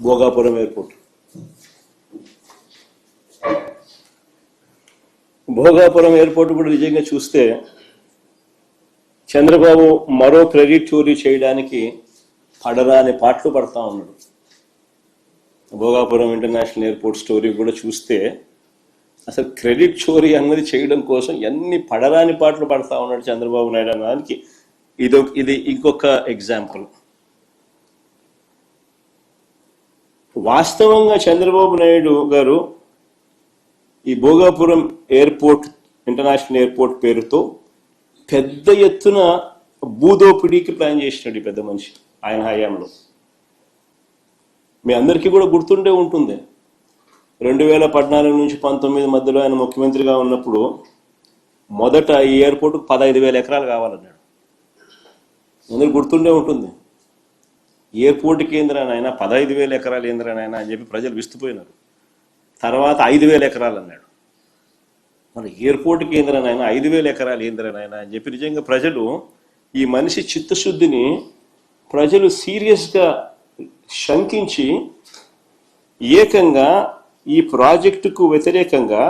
Bhogapuram airport. Bhogapuram airport కూడా నిజంగా చూస్తే చంద్రబాబు మరో క్రెడిట్ చోరీ చేయడానికి పడరాని పాటలు పడతా ఉన్నాడు. భోగాపురం ఇంటర్నేషనల్ ఎయిర్పోర్ట్ స్టోరీ కూడా చూస్తే అసలు క్రెడిట్ చోరీ అన్నది చేయడం కోసం ఎన్ని పడరాని పాటలు పడతా ఉన్నాడు చంద్రబాబు నాయుడు అన్నదానికి ఇది ఇంకొక ఎగ్జాంపుల్. వాస్తవంగా చంద్రబాబు నాయుడు గారు ఈ భోగాపురం ఎయిర్పోర్ట్ ఇంటర్నేషనల్ ఎయిర్పోర్ట్ పేరుతో పెద్ద ఎత్తున భూదోపిడీకి ప్లాన్ చేసినాడు ఈ పెద్ద మనిషి ఆయన హయాంలో. మీ అందరికీ కూడా గుర్తుండే ఉంటుంది, 2014 నుంచి 19 మధ్యలో ఆయన ముఖ్యమంత్రిగా ఉన్నప్పుడు మొదట ఈ ఎయిర్పోర్ట్కు 15,000 ఎకరాలు కావాలన్నాడు. అందరికి గుర్తుండే ఉంటుంది. ఎయిర్పోర్ట్కి ఏంద్రానైనా 15,000 ఎకరాలు ఏంద్రానైనా అని చెప్పి ప్రజలు విస్తుపోయినారు. తర్వాత 5,000 ఎకరాలు అన్నాడు. మరి ఎయిర్పోర్ట్కి ఏంద్రానైనా 5,000 ఎకరాలు ఏంద్రానైనా అని చెప్పి నిజంగా ప్రజలు ఈ మనిషి చిత్తశుద్ధిని ప్రజలు సీరియస్గా శంకించి ఏకంగా ఈ ప్రాజెక్టుకు వ్యతిరేకంగా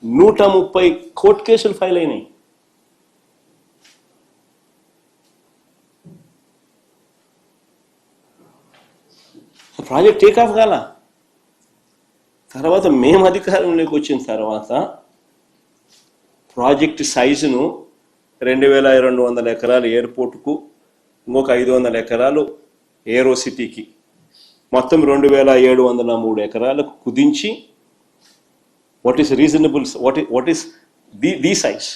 130 కోర్టు కేసులు ఫైల్ అయినాయి. ప్రాజెక్ట్ టేక్ ఆఫ్ కాల. తర్వాత మేము అధికారంలోకి వచ్చిన తర్వాత ప్రాజెక్ట్ సైజును 2,200 ఎకరాలు ఎయిర్పోర్టుకు, ఇంకొక 500 ఎకరాలు ఏరో సిటీకి, మొత్తం 2,703 ఎకరాలకు కుదించి what is reasonable, what is the size.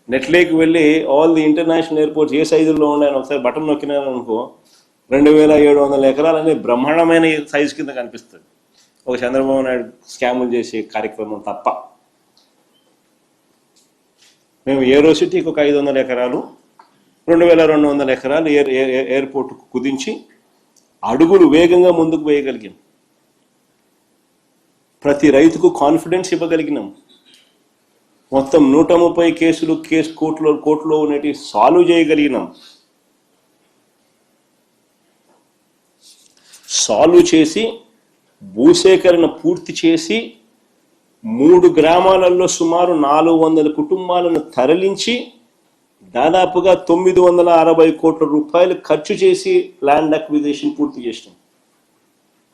నెట్లేకి వెళ్ళి ఆల్ ది ఇంటర్నేషనల్ ఎయిర్పోర్ట్స్ ఏ సైజుల్లో ఉన్నాయని ఒకసారి బటన్ నొక్కినారనుకో 2,700 ఎకరాలు అనేది బ్రహ్మాండమైన సైజు కింద కనిపిస్తుంది, ఒక చంద్రబాబు నాయుడు స్కాములు చేసే కార్యక్రమం తప్ప. మేము ఏరో సిటీకి ఒక 500 ఎకరాలు, 2,200 ఎకరాలు ఎయిర్పోర్ట్కు కుదించి అడుగులు వేగంగా ముందుకు వేయగలిగాం. ప్రతి రైతుకు కాన్ఫిడెన్స్ ఇవ్వగలిగినాం. మొత్తం 130 కేసు కోర్టులో ఉన్నటి సాల్వ్ చేయగలిగినాం. సాల్వ్ చేసి భూసేకరణ పూర్తి చేసి 3 గ్రామాలలో సుమారు 400 కుటుంబాలను తరలించి దాదాపుగా 960 కోట్ల రూపాయలు ఖర్చు చేసి ల్యాండ్ అక్విజిషన్ పూర్తి చేసినాం.